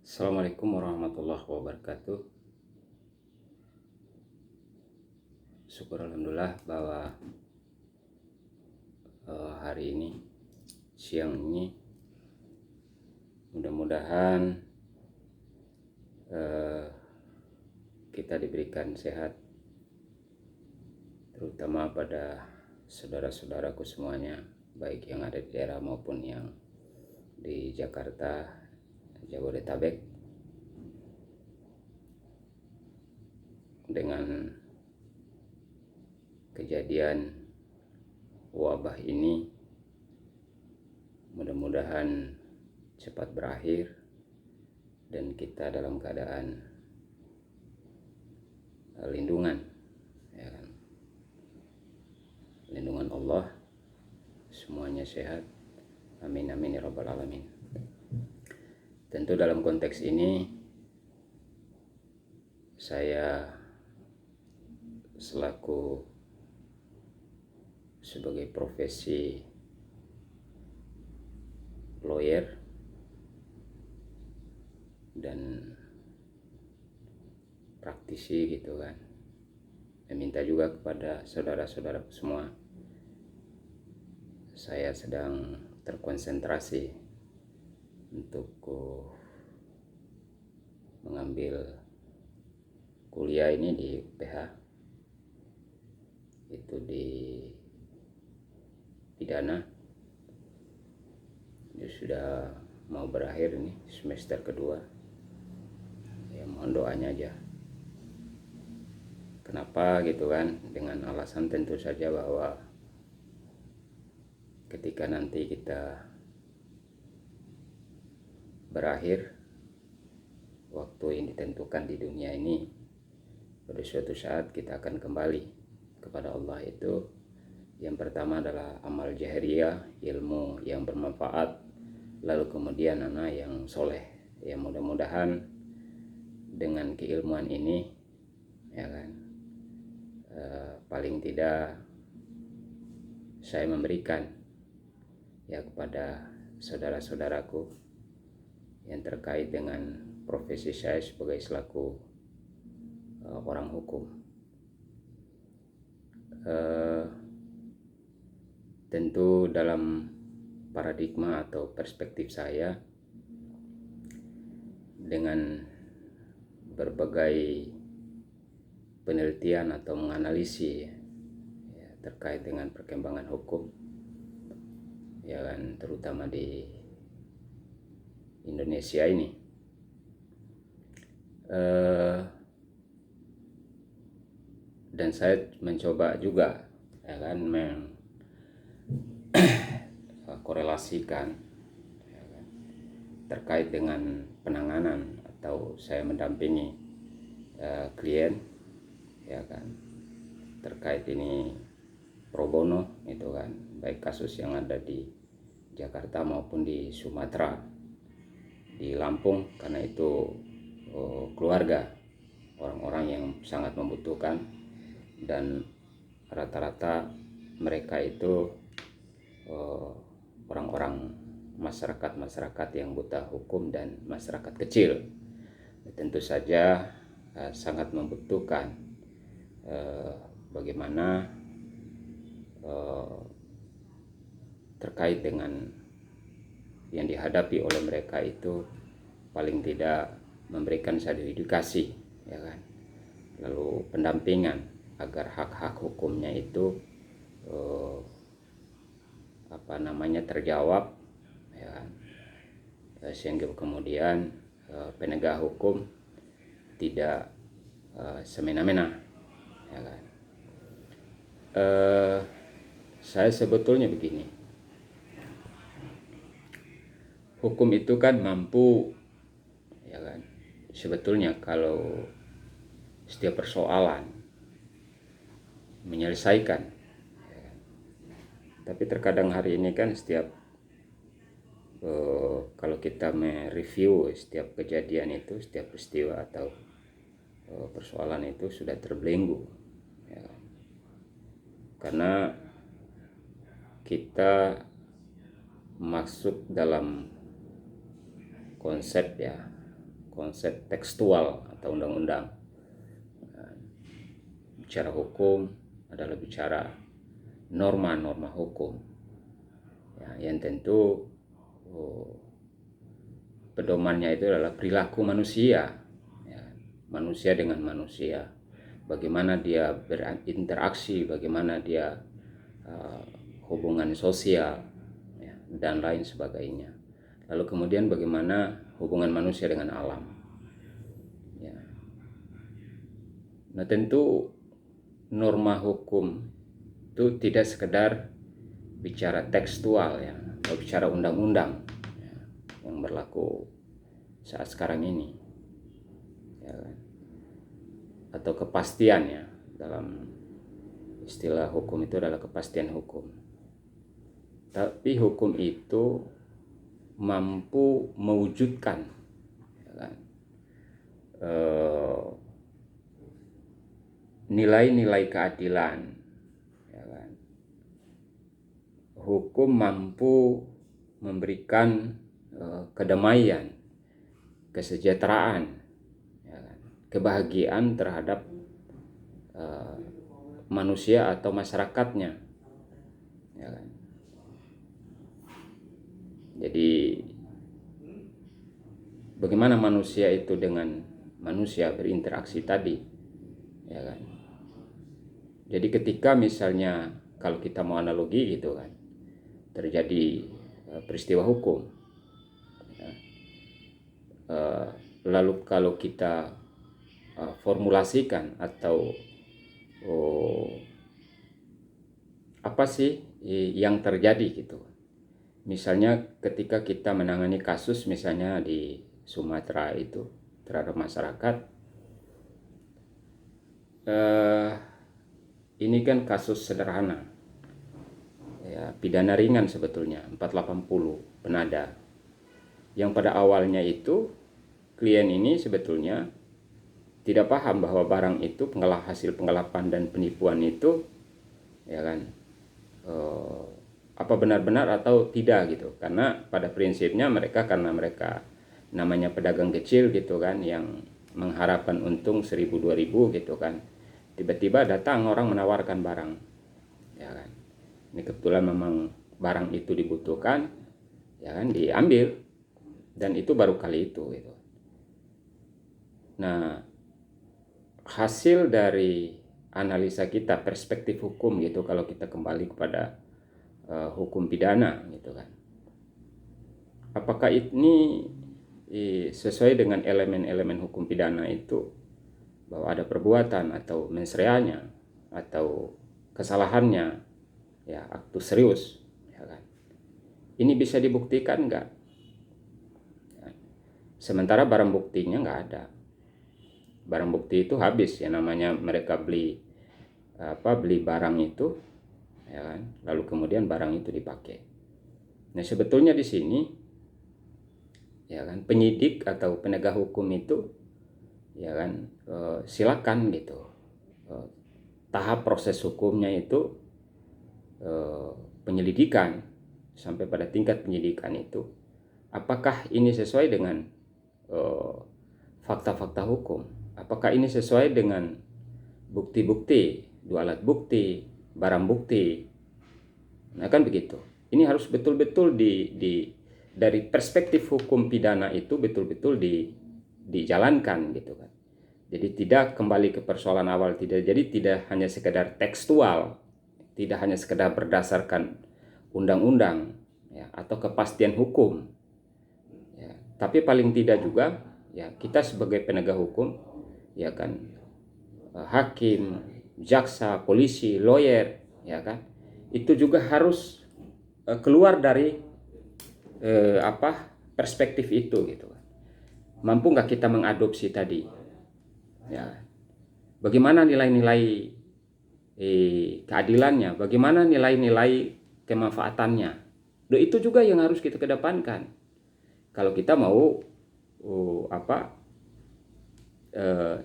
Assalamualaikum warahmatullahi wabarakatuh. Syukur alhamdulillah bahwa hari ini, siang ini, mudah-mudahan kita diberikan sehat, terutama pada saudara-saudaraku semuanya, baik yang ada di daerah maupun yang di Jakarta, Jabodetabek, dengan kejadian wabah ini. Mudah-mudahan cepat berakhir dan kita dalam keadaan lindungan, ya kan? Lindungan Allah, semuanya sehat. Amin amin ya rabbal alamin. Tentu dalam konteks ini saya selaku sebagai profesi lawyer dan praktisi gitu kan, meminta juga kepada saudara-saudara semua, saya sedang terkonsentrasi untuk mengambil kuliah ini di UPH, itu di pidana. Ini sudah mau berakhir nih, semester kedua. Ya mohon doanya aja. Kenapa gitu kan? Dengan alasan tentu saja bahwa ketika nanti kita berakhir, waktu yang ditentukan di dunia ini, pada suatu saat kita akan kembali kepada Allah. Itu yang pertama adalah amal jahriyah, ilmu yang bermanfaat, lalu kemudian anak yang soleh. Ya mudah-mudahan dengan keilmuan ini, ya kan, paling tidak saya memberikan ya kepada saudara-saudaraku yang terkait dengan profesi saya sebagai selaku orang hukum. Tentu dalam paradigma atau perspektif saya, dengan berbagai penelitian atau menganalisis ya, terkait dengan perkembangan hukum, ya kan, terutama di Indonesia ini, dan saya mencoba juga, ya kan, korelasikan, ya kan, terkait dengan penanganan atau saya mendampingi klien, ya kan, terkait ini pro bono itu kan, baik kasus yang ada di Jakarta maupun di Sumatera, di Lampung, karena itu keluarga orang-orang yang sangat membutuhkan, dan rata-rata mereka itu orang-orang masyarakat yang buta hukum dan masyarakat kecil. Tentu saja sangat membutuhkan bagaimana terkait dengan yang dihadapi oleh mereka itu paling tidak memberikan satu edukasi, ya kan, lalu pendampingan agar hak-hak hukumnya itu terjawab, ya kan, sehingga kemudian penegak hukum tidak semena-mena, ya kan. Saya sebetulnya begini, hukum itu kan mampu, ya kan, sebetulnya kalau setiap persoalan menyelesaikan, ya kan. Tapi terkadang hari ini kan setiap kalau kita mereview setiap kejadian itu, setiap peristiwa atau persoalan itu sudah terbelenggu, ya kan. Karena kita masuk dalam konsep, ya, konsep tekstual atau undang-undang. Bicara hukum adalah bicara norma-norma hukum, ya, yang tentu pedomannya itu adalah perilaku manusia, ya, manusia dengan manusia, bagaimana dia berinteraksi, bagaimana dia hubungan sosial, ya, dan lain sebagainya. Lalu kemudian bagaimana hubungan manusia dengan alam, ya. Nah, tentu norma hukum itu tidak sekedar bicara tekstual, ya, atau bicara undang-undang, ya, yang berlaku saat sekarang ini, ya, atau kepastian, ya, dalam istilah hukum itu adalah kepastian hukum. Tapi hukum itu mampu mewujudkan, ya kan, nilai-nilai keadilan, ya kan. Hukum mampu memberikan kedamaian, kesejahteraan, ya kan, kebahagiaan terhadap manusia atau masyarakatnya, ya kan. Jadi bagaimana manusia itu dengan manusia berinteraksi tadi, ya kan. Jadi ketika misalnya kalau kita mau analogi gitu kan, terjadi peristiwa hukum, ya, lalu kalau kita formulasikan atau apa sih yang terjadi gitu. Misalnya ketika kita menangani kasus misalnya di Sumatera itu terhadap masyarakat, ini kan kasus sederhana, ya, pidana ringan sebetulnya, 480 penada, yang pada awalnya itu klien ini sebetulnya tidak paham bahwa barang itu hasil penggelapan dan penipuan itu, ya kan, apa benar-benar atau tidak gitu. Karena pada prinsipnya karena mereka namanya pedagang kecil gitu kan, yang mengharapkan untung 1.000-2.000 gitu kan, tiba-tiba datang orang menawarkan barang, ya kan, ini kebetulan memang barang itu dibutuhkan, ya kan, diambil, dan itu baru kali itu gitu. Nah, hasil dari analisa kita, perspektif hukum gitu, kalau kita kembali kepada hukum pidana gitu kan, apakah ini sesuai dengan elemen-elemen hukum pidana itu, bahwa ada perbuatan atau mens reanya atau kesalahannya, ya, aktus serius, ya kan, ini bisa dibuktikan enggak? Sementara barang buktinya nggak ada. Barang bukti itu habis, ya, namanya mereka beli barang itu, ya kan, lalu kemudian barang itu dipakai. Nah, sebetulnya di sini, ya kan, penyidik atau penegak hukum itu, ya kan, silakan gitu, tahap proses hukumnya itu penyelidikan sampai pada tingkat penyidikan itu, apakah ini sesuai dengan fakta-fakta hukum, apakah ini sesuai dengan bukti-bukti, dua alat bukti, barang bukti. Nah, kan begitu. Ini harus betul-betul dari perspektif hukum pidana itu betul-betul dijalankan gitu kan. Jadi tidak kembali ke persoalan awal, tidak hanya sekedar tekstual, tidak hanya sekedar berdasarkan undang-undang, ya, atau kepastian hukum, ya, tapi paling tidak juga, ya, kita sebagai penegak hukum, ya kan, hakim, jaksa, polisi, lawyer, ya kan, itu juga harus keluar dari perspektif itu gitu. Mampu nggak kita mengadopsi tadi, ya, bagaimana nilai-nilai keadilannya, bagaimana nilai-nilai kemanfaatannya. Itu juga yang harus kita kedepankan kalau kita mau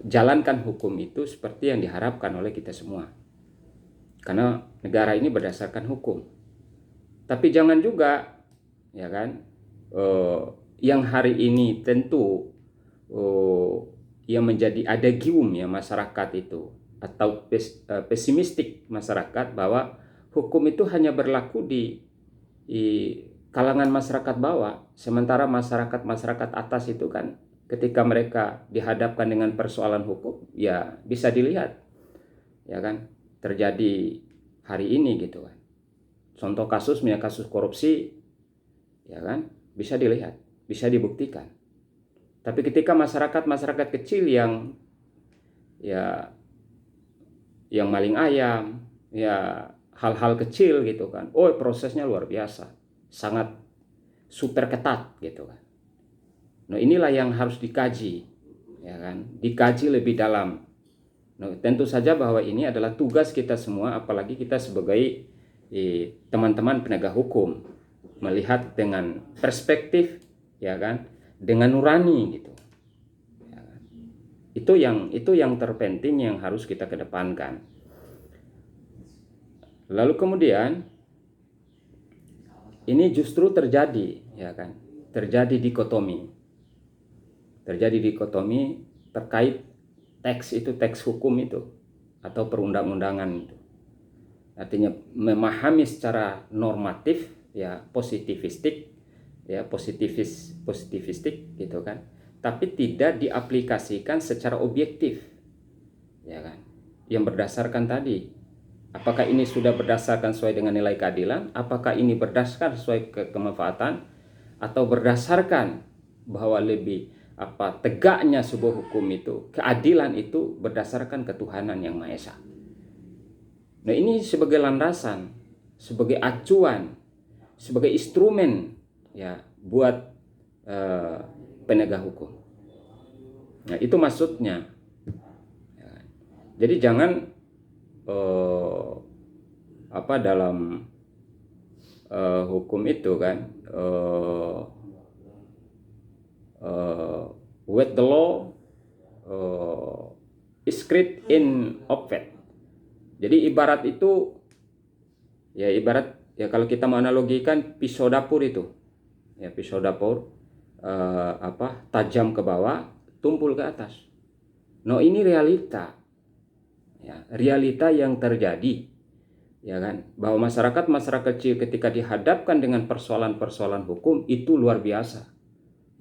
jalankan hukum itu seperti yang diharapkan oleh kita semua. Karena negara ini berdasarkan hukum. Tapi jangan juga, ya kan, yang hari ini tentu yang menjadi adagium ya masyarakat itu, atau pesimistik masyarakat bahwa hukum itu hanya berlaku di kalangan masyarakat bawah, sementara masyarakat atas itu kan ketika mereka dihadapkan dengan persoalan hukum ya bisa dilihat ya kan terjadi hari ini gitu kan. Contoh kasusnya kasus korupsi ya kan bisa dilihat, bisa dibuktikan. Tapi ketika masyarakat kecil yang maling ayam, ya hal-hal kecil gitu kan, prosesnya luar biasa, sangat super ketat gitu kan. Nah inilah yang harus dikaji, ya kan, dikaji lebih dalam. Nah tentu saja bahwa ini adalah tugas kita semua, apalagi kita sebagai teman-teman penegak hukum, melihat dengan perspektif, ya kan, dengan nurani gitu. Ya kan? Itu yang terpenting yang harus kita kedepankan. Lalu kemudian ini justru terjadi, ya kan, terjadi dikotomi terkait teks hukum itu atau perundang-undangan itu. Artinya memahami secara normatif ya positivistik gitu kan, tapi tidak diaplikasikan secara objektif, ya kan, yang berdasarkan tadi apakah ini sudah berdasarkan sesuai dengan nilai keadilan, apakah ini berdasarkan sesuai kemanfaatan, atau berdasarkan bahwa lebih tegaknya sebuah hukum itu, keadilan itu berdasarkan ketuhanan yang Maha Esa. Nah ini sebagai landasan, sebagai acuan, sebagai instrumen ya buat penegak hukum. Nah itu maksudnya. Ya. Jadi jangan dalam hukum itu kan with the law is great in offense. Jadi ibarat kalau kita menganalogikan pisau dapur itu, ya pisau dapur tajam ke bawah, tumpul ke atas. No ini realita, ya realita yang terjadi, ya kan, bahwa masyarakat kecil ketika dihadapkan dengan persoalan hukum itu luar biasa,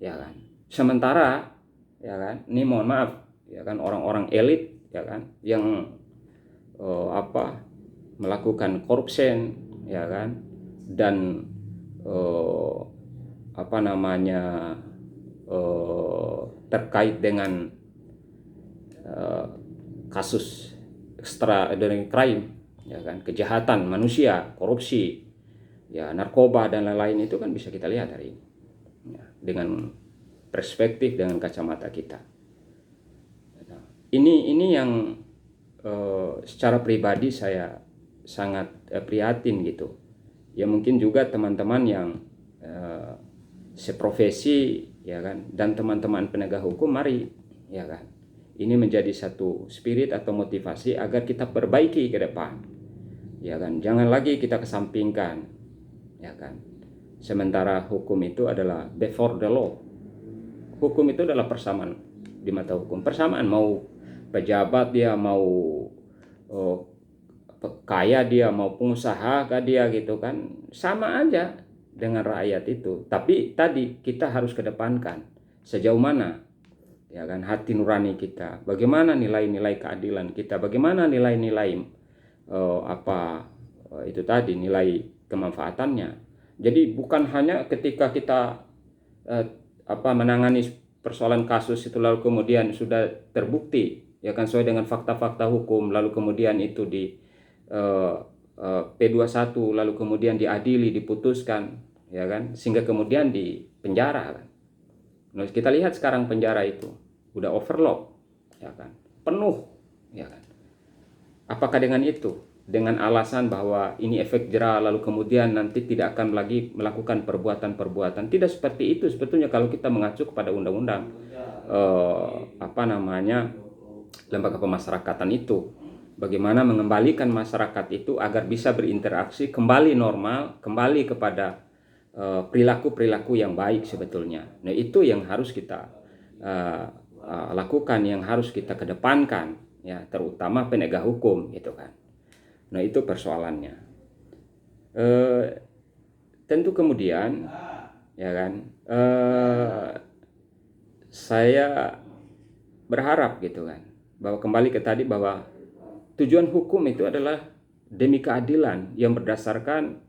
ya kan. Sementara, ya kan, ini mohon maaf, ya kan, orang-orang elit, ya kan, yang melakukan korupsi, ya kan, dan terkait dengan kasus extraordinary crime, ya kan, kejahatan manusia, korupsi, ya narkoba dan lain-lain itu kan bisa kita lihat hari ini, ya, dengan perspektif, dengan kacamata kita. Ini yang secara pribadi saya sangat prihatin gitu. Ya mungkin juga teman-teman yang seprofesi, ya kan, dan teman-teman penegak hukum, mari, ya kan, ini menjadi satu spirit atau motivasi agar kita perbaiki ke depan, ya kan. Jangan lagi kita kesampingkan, ya kan. Sementara hukum itu adalah before the law. Hukum itu adalah persamaan di mata hukum. Persamaan, mau pejabat dia, mau kaya dia, mau pengusaha dia gitu kan, sama aja dengan rakyat itu. Tapi tadi kita harus kedepankan sejauh mana, ya kan, hati nurani kita, bagaimana nilai-nilai keadilan kita, bagaimana nilai-nilai itu tadi, nilai kemanfaatannya. Jadi bukan hanya ketika kita menangani persoalan kasus itu lalu kemudian sudah terbukti, ya kan, sesuai dengan fakta-fakta hukum, lalu kemudian itu di P21, lalu kemudian diadili, diputuskan, ya kan, sehingga kemudian di penjara kan. Nah, kita lihat sekarang penjara itu udah overload, ya kan, penuh, ya kan. Apakah dengan itu, dengan alasan bahwa ini efek jera, lalu kemudian nanti tidak akan lagi melakukan perbuatan-perbuatan? Tidak seperti itu sebetulnya kalau kita mengacu kepada undang-undang lembaga pemasyarakatan itu. Bagaimana mengembalikan masyarakat itu agar bisa berinteraksi kembali normal, kembali kepada perilaku-perilaku yang baik sebetulnya. Nah itu yang harus kita lakukan, yang harus kita kedepankan, ya, terutama penegak hukum gitu kan. Nah, itu persoalannya. Tentu kemudian, ya kan, saya berharap gitu kan, bahwa kembali ke tadi, bahwa tujuan hukum itu adalah demi keadilan yang berdasarkan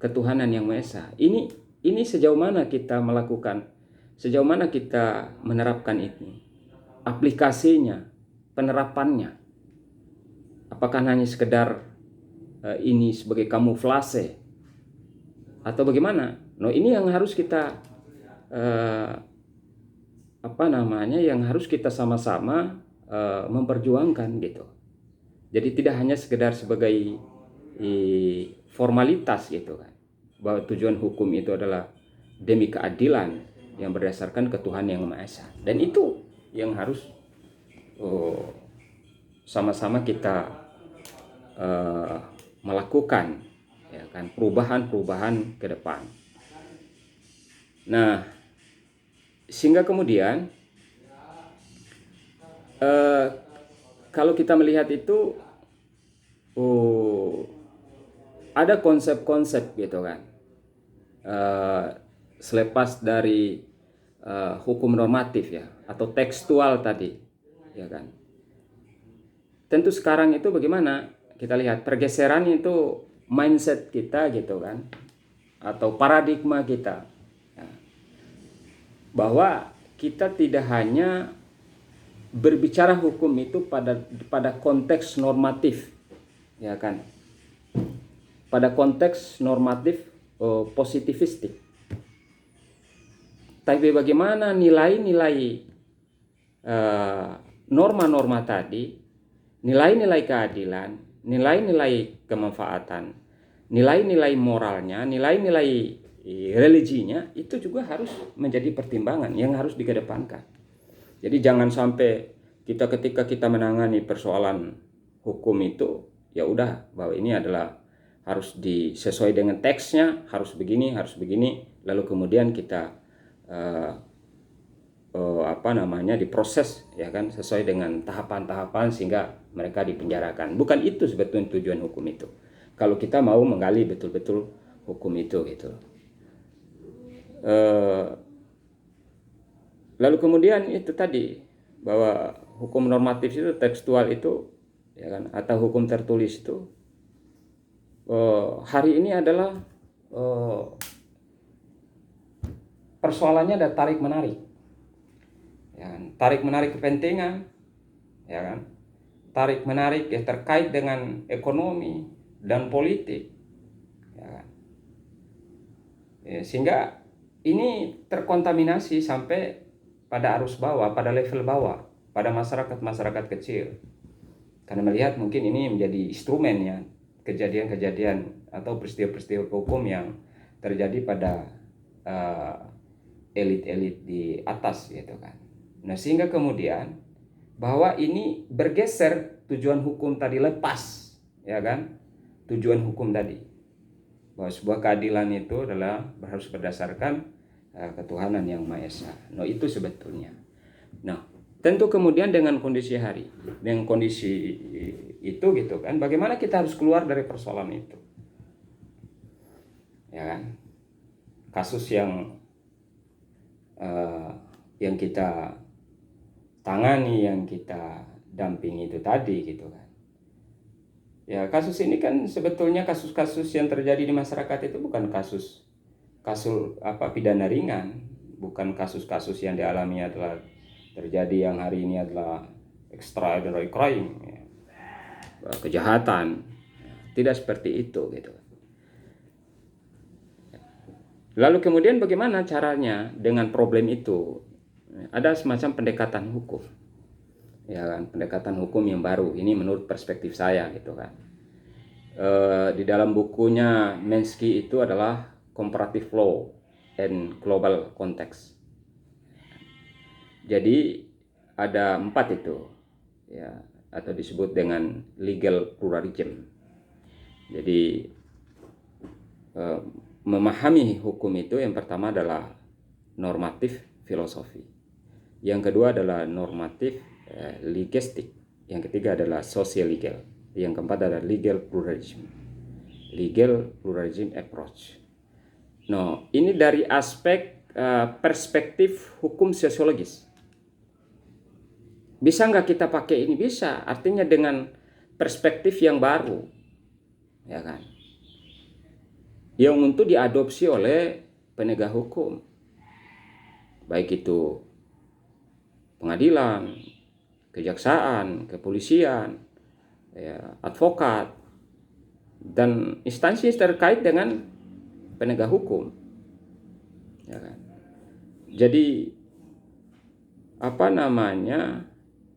ketuhanan yang Maha Esa. Ini sejauh mana kita melakukan, sejauh mana kita menerapkan ini, aplikasinya, penerapannya. Apakah hanya sekedar ini sebagai kamuflase atau bagaimana? No, ini yang harus kita yang harus kita sama-sama memperjuangkan gitu. Jadi tidak hanya sekedar sebagai formalitas gitu kan, bahwa tujuan hukum itu adalah demi keadilan yang berdasarkan ketuhanan yang Maha Esa, dan itu yang harus sama-sama kita melakukan, ya kan, perubahan-perubahan ke depan. Nah, sehingga kemudian kalau kita melihat itu ada konsep-konsep gitu kan, selepas dari hukum normatif ya, atau tekstual tadi, ya kan. Tentu sekarang itu bagaimana kita lihat pergeseran itu mindset kita gitu kan, atau paradigma kita, ya, bahwa kita tidak hanya berbicara hukum itu pada konteks normatif, ya kan, pada konteks normatif positivistik, tapi bagaimana nilai-nilai norma-norma tadi, nilai-nilai keadilan, nilai-nilai kemanfaatan, nilai-nilai moralnya, nilai-nilai religinya, itu juga harus menjadi pertimbangan yang harus dikedepankan. Jadi jangan sampai kita ketika kita menangani persoalan hukum itu, ya udah, bahwa ini adalah harus disesuai dengan teksnya, harus begini, lalu kemudian kita diproses, ya kan, sesuai dengan tahapan-tahapan sehingga mereka dipenjarakan. Bukan itu sebetulnya tujuan hukum itu. Kalau kita mau menggali betul-betul hukum itu gitu. Lalu kemudian itu tadi, bahwa hukum normatif itu tekstual itu, ya kan, atau hukum tertulis itu hari ini adalah persoalannya ada tarik menarik, ya kan? Tarik menarik kepentingan, ya kan, tarik menarik yang terkait dengan ekonomi dan politik, ya kan? Ya, sehingga ini terkontaminasi sampai pada arus bawah, pada level bawah, pada masyarakat kecil, karena melihat mungkin ini menjadi instrumen ya, kejadian-kejadian atau peristiwa-peristiwa hukum yang terjadi pada elit-elit di atas gitu kan. Nah, sehingga kemudian bahwa ini bergeser, tujuan hukum tadi lepas, ya kan, tujuan hukum tadi, bahwa sebuah keadilan itu adalah harus berdasarkan ketuhanan yang Maha Esa. Nah, itu sebetulnya. Nah, tentu kemudian dengan kondisi dengan kondisi itu gitu kan, bagaimana kita harus keluar dari persoalan itu, ya kan. Kasus yang kita tangani, yang kita dampingi itu tadi gitu kan. Ya, kasus ini kan sebetulnya kasus-kasus yang terjadi di masyarakat itu bukan kasus pidana ringan, bukan kasus-kasus yang dialami adalah terjadi yang hari ini adalah extraordinary crime, ya, kejahatan. Tidak seperti itu gitu. Lalu kemudian bagaimana caranya dengan problem itu? Ada semacam pendekatan hukum, ya kan, pendekatan hukum yang baru. Ini menurut perspektif saya gitu kan. Di dalam bukunya Minsky itu adalah Comparative Law and Global Context. Jadi ada 4 itu, ya, atau disebut dengan legal pluralism. Jadi memahami hukum itu yang pertama adalah normatif filosofi. Yang kedua adalah normatif legistik. Yang ketiga adalah social legal. Yang keempat adalah legal pluralism. Legal pluralism approach. No, ini dari aspek perspektif hukum sosiologis. Bisa nggak kita pakai ini? Bisa. Artinya dengan perspektif yang baru, ya kan? Yang untuk diadopsi oleh penegak hukum, baik itu pengadilan, kejaksaan, kepolisian, ya, advokat, dan instansi terkait dengan penegak hukum, ya kan? Jadi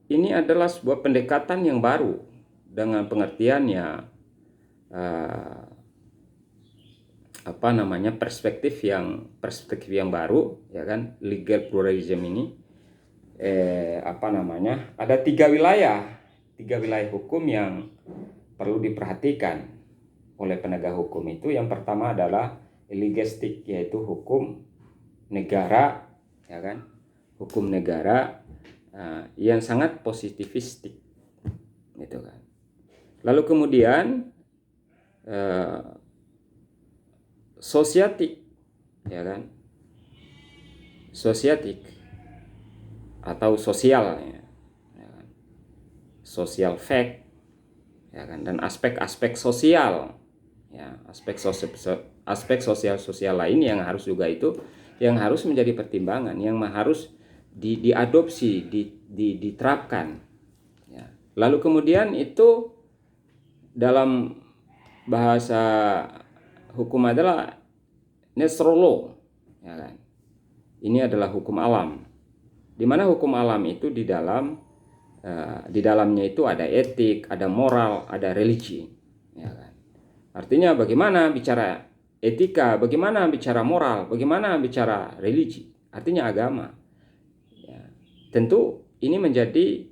ini adalah sebuah pendekatan yang baru dengan pengertiannya perspektif yang baru, ya kan? Legal pluralism ini ada tiga wilayah hukum yang perlu diperhatikan oleh penegak hukum itu. Yang pertama adalah legistik, yaitu hukum negara, ya kan? Hukum negara yang sangat positivistik, gitu kan. Lalu kemudian sosiatik, ya kan? Sosiatik atau sosial, ya kan? Social fact, ya kan? Dan aspek-aspek sosial, ya, aspek sosial lain yang harus juga itu yang harus menjadi pertimbangan, yang harus diadopsi, diterapkan, ya. Lalu kemudian itu dalam bahasa hukum adalah natural law, ya kan? Ini adalah hukum alam, di mana hukum alam itu di dalamnya itu ada etik, ada moral, ada religi, ya kan? Artinya bagaimana bicara etika, bagaimana bicara moral, bagaimana bicara religi, artinya agama. Ya, tentu ini menjadi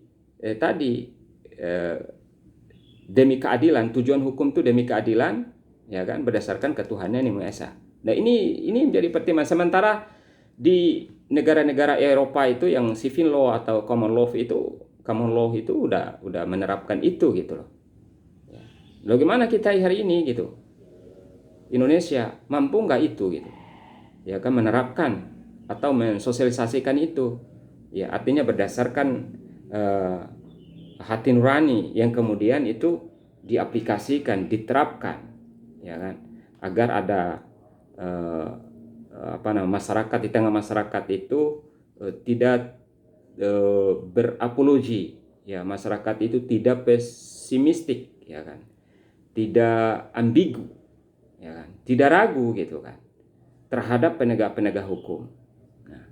demi keadilan. Tujuan hukum itu demi keadilan, ya kan, berdasarkan ketuhanan yang Maha Esa. Nah, ini menjadi pertimbangan. Sementara di negara-negara Eropa itu yang civil law atau common law itu udah menerapkan itu, gitu loh. Ya. Bagaimana kita hari ini, gitu? Indonesia mampu nggak itu, gitu? Ya kan, menerapkan atau mensosialisasikan itu. Ya, artinya berdasarkan hati nurani yang kemudian itu diaplikasikan, diterapkan, ya kan, agar ada masyarakat, di tengah masyarakat itu tidak berapologi, ya, masyarakat itu tidak pesimistik, ya kan, tidak ambigu, ya kan, tidak ragu, gitu kan, terhadap penegak hukum. Nah,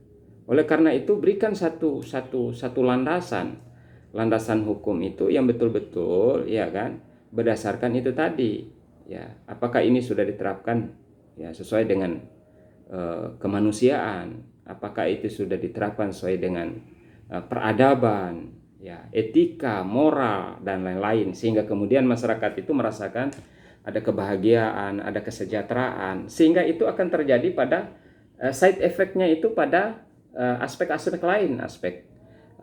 oleh karena itu berikan satu landasan hukum itu yang betul-betul, ya kan, berdasarkan itu tadi, ya, apakah ini sudah diterapkan, ya, sesuai dengan kemanusiaan, apakah itu sudah diterapkan sesuai dengan peradaban, ya, etika, moral, dan lain-lain, sehingga kemudian masyarakat itu merasakan ada kebahagiaan, ada kesejahteraan, sehingga itu akan terjadi pada side effect-nya itu pada aspek-aspek lain, aspek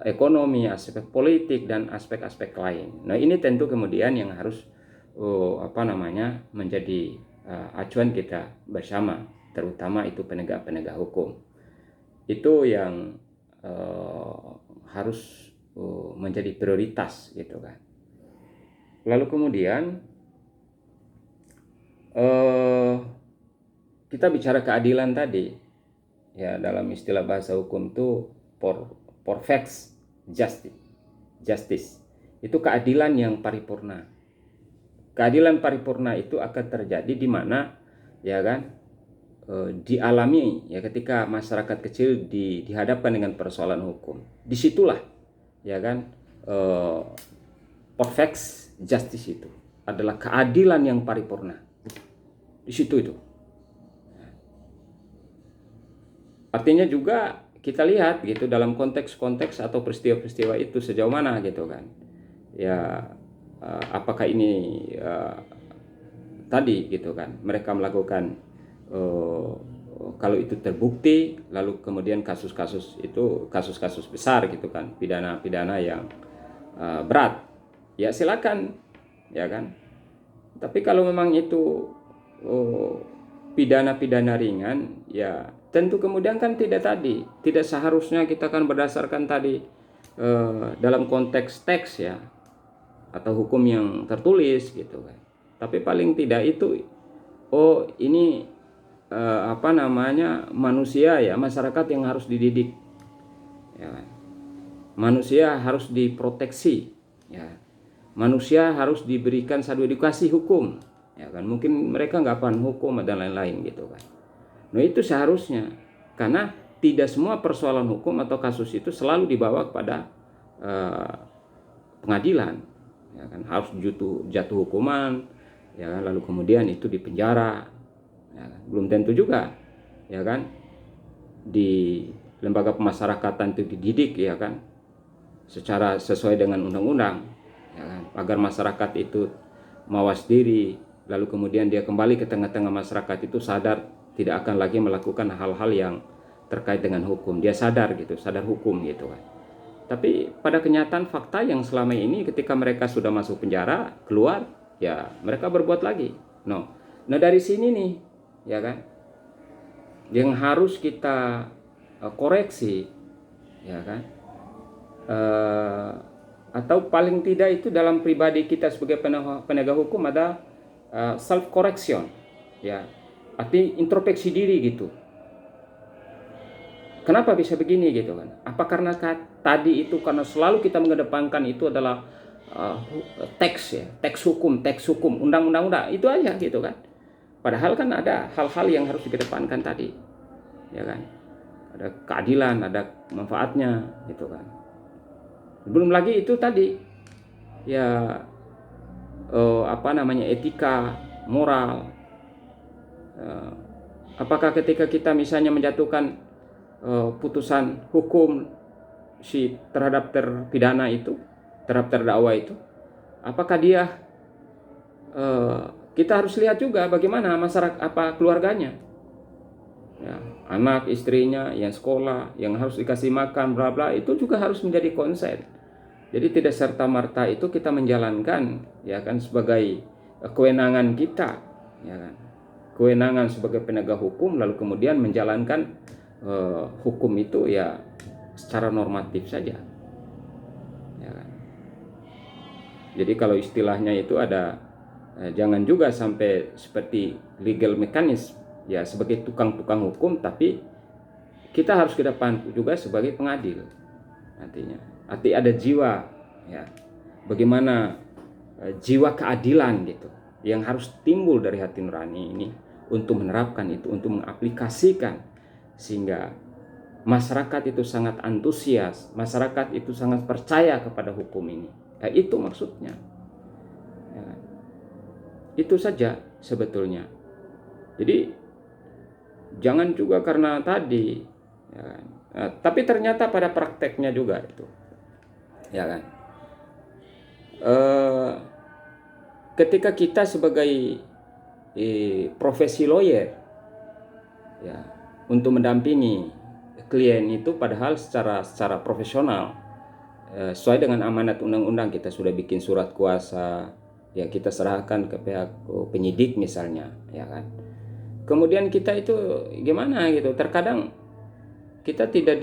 ekonomi, aspek politik, dan aspek-aspek lain. Nah, ini tentu kemudian yang harus menjadi acuan kita bersama, terutama itu penegak hukum. Itu yang harus menjadi prioritas, gitu kan. Lalu kemudian kita bicara keadilan tadi, ya, dalam istilah bahasa hukum itu perfect justice itu keadilan yang paripurna. Keadilan paripurna itu akan terjadi di mana, ya kan, dialami, ya, ketika masyarakat kecil dihadapkan dengan persoalan hukum. Disitulah, ya kan, perfect justice itu adalah keadilan yang paripurna. Di situ itu. Artinya juga kita lihat, gitu, dalam konteks atau peristiwa-peristiwa itu sejauh mana, gitu kan. Ya, apakah ini tadi, gitu kan, mereka melakukan kalau itu terbukti, lalu kemudian kasus-kasus itu kasus-kasus besar gitu kan, pidana-pidana yang berat, ya silakan, ya kan. Tapi kalau memang itu pidana-pidana ringan, ya tentu kemudian kan tidak seharusnya kita kan berdasarkan tadi dalam konteks teks ya, atau hukum yang tertulis gitu kan. Tapi paling tidak itu ini manusia ya, masyarakat yang harus dididik, ya kan? Manusia harus diproteksi, ya. Manusia harus diberikan satu edukasi hukum, ya kan? Mungkin mereka nggak paham hukum dan lain-lain gitu kan. Nah itu seharusnya, karena tidak semua persoalan hukum atau kasus itu selalu dibawa kepada pengadilan, ya kan? Harus jatuh hukuman, ya kan? Lalu kemudian itu dipenjara, ya kan? Belum tentu juga, ya kan? Di lembaga pemasyarakatan itu dididik, ya kan, secara sesuai dengan undang-undang, ya kan? Agar masyarakat itu mawas diri, lalu kemudian dia kembali ke tengah-tengah masyarakat itu sadar tidak akan lagi melakukan hal-hal yang terkait dengan hukum. Dia sadar gitu, sadar hukum gitu kan. Tapi pada kenyataan fakta yang selama ini ketika mereka sudah masuk penjara, keluar, ya mereka berbuat lagi. Nah dari sini nih, ya kan, yang harus kita koreksi, ya kan, atau paling tidak itu dalam pribadi kita sebagai penegak hukum ada self correction, ya, arti introspeksi diri gitu. Kenapa bisa begini gitu kan? Apa karena tadi itu karena selalu kita mengedepankan itu adalah teks hukum, undang-undang itu aja gitu kan? Padahal kan ada hal-hal yang harus dikedepankan tadi, ya kan? Ada keadilan, ada manfaatnya gitu kan. Belum lagi itu tadi ya etika, moral. Apakah ketika kita misalnya menjatuhkan putusan hukum terhadap terpidana itu, terhadap terdakwa itu, apakah dia kita harus lihat juga bagaimana masyarakat, keluarganya, ya, anak istrinya yang sekolah, yang harus dikasih makan, bla bla, itu juga harus menjadi konsen. Jadi tidak serta merta itu kita menjalankan, ya kan, sebagai kewenangan kita, ya kan, kewenangan sebagai penegak hukum, lalu kemudian menjalankan hukum itu ya secara normatif saja, ya kan? Jadi kalau istilahnya itu ada jangan juga sampai seperti legal mekanisme, ya, sebagai tukang hukum, tapi kita harus ke depan juga sebagai pengadil. Arti ada jiwa, ya, bagaimana jiwa keadilan gitu yang harus timbul dari hati nurani ini untuk menerapkan itu, untuk mengaplikasikan, sehingga masyarakat itu sangat antusias, masyarakat itu sangat percaya kepada hukum ini. Ya, itu maksudnya, ya, itu saja sebetulnya. Jadi jangan juga karena tadi, ya kan, tapi ternyata pada prakteknya juga itu, ya kan, ketika kita sebagai profesi lawyer, ya, untuk mendampingi klien itu padahal secara profesional, sesuai dengan amanat undang-undang, kita sudah bikin surat kuasa, ya, kita serahkan ke pihak penyidik misalnya, ya kan. Kemudian kita itu gimana gitu, terkadang kita tidak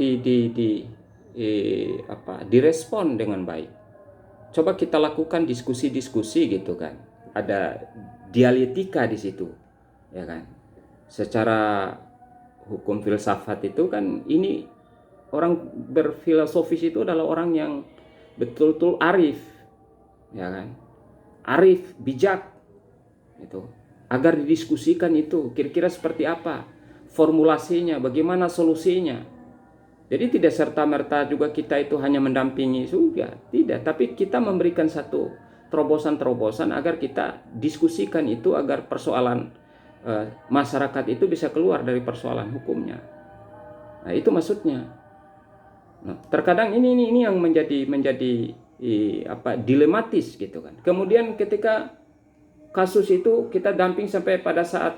direspon dengan baik. Coba kita lakukan diskusi-diskusi gitu kan, ada dialektika di situ, ya kan. Secara hukum filsafat itu kan, ini orang berfilosofis itu adalah orang yang betul-betul arif, ya kan, arif, bijak itu, agar didiskusikan itu kira-kira seperti apa formulasinya, bagaimana solusinya. Jadi tidak serta-merta juga kita itu hanya mendampingi juga, tidak, tapi kita memberikan satu terobosan-terobosan agar kita diskusikan itu, agar persoalan masyarakat itu bisa keluar dari persoalan hukumnya. Nah, itu maksudnya. Nah, terkadang ini yang menjadi dilematis gitu kan. Kemudian ketika kasus itu kita damping sampai pada saat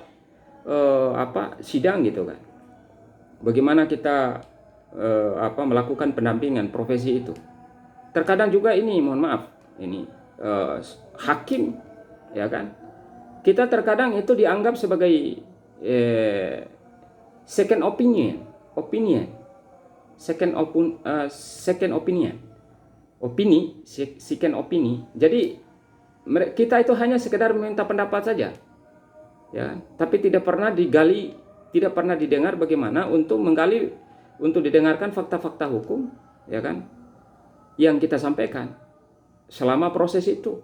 sidang gitu kan. bagaimana kita melakukan pendampingan profesi itu. Terkadang juga ini, mohon maaf, ini hakim, ya kan? Kita terkadang itu dianggap sebagai second opinion, second opinion, second opini. Jadi kita itu hanya sekedar meminta pendapat saja, ya, tapi tidak pernah digali, tidak pernah didengar bagaimana untuk menggali, untuk didengarkan fakta-fakta hukum, ya kan, yang kita sampaikan selama proses itu.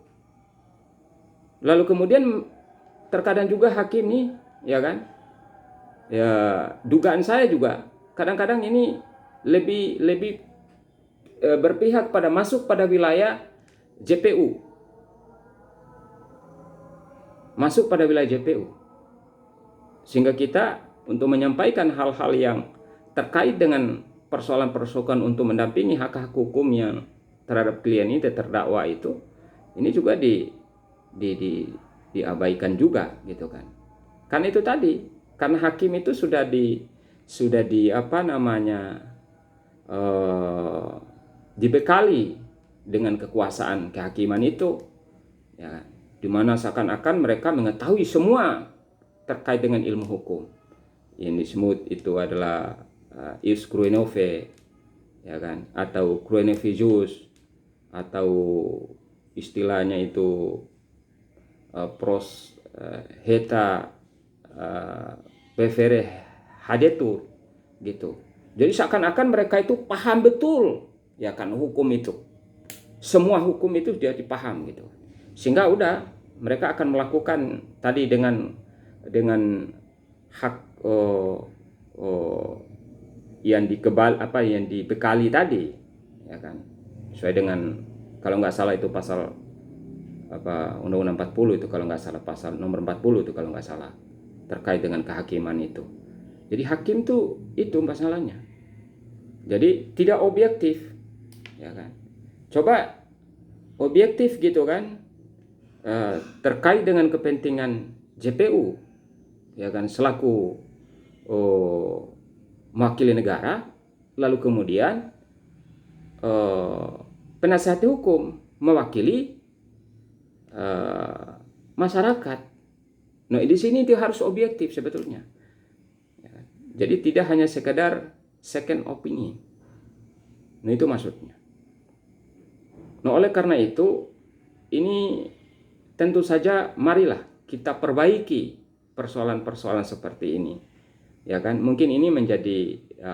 Lalu kemudian terkadang juga hakim nih, ya kan, ya, dugaan saya juga kadang-kadang ini lebih berpihak pada masuk pada wilayah JPU, masuk pada wilayah JPU, sehingga kita untuk menyampaikan hal-hal yang terkait dengan persoalan-persoalan untuk mendampingi hak-hak hukum yang terhadap klien ini, terdakwa itu, ini juga diabaikan juga, gitu kan. Karena itu tadi, karena hakim itu sudah dibekali dengan kekuasaan kehakiman itu, ya, dimana seakan-akan mereka mengetahui semua terkait dengan ilmu hukum. Yang disebut itu adalah ius cruenove, ya kan, atau cruenove jus, atau istilahnya itu pros heta prefere hadetur, gitu. Jadi seakan-akan mereka itu paham betul, ya kan, hukum itu. Semua hukum itu dia dipaham, gitu. Sehingga udah mereka akan melakukan tadi dengan hak yang dibekali tadi, ya kan, sesuai dengan, kalau nggak salah itu pasal Undang-Undang 40 itu, kalau nggak salah pasal nomor 40 itu kalau nggak salah, terkait dengan kehakiman itu. Jadi hakim tuh itu masalahnya. Jadi tidak objektif, ya kan. Coba objektif, gitu kan, terkait dengan kepentingan JPU, ya kan, selaku mewakili negara, lalu kemudian penasihat hukum mewakili masyarakat. Nah, di sini itu harus objektif sebetulnya. Ya, jadi tidak hanya sekedar second opinion. Nah, itu maksudnya. Nah, oleh karena itu, ini tentu saja marilah kita perbaiki persoalan-persoalan seperti ini. Ya kan, mungkin ini menjadi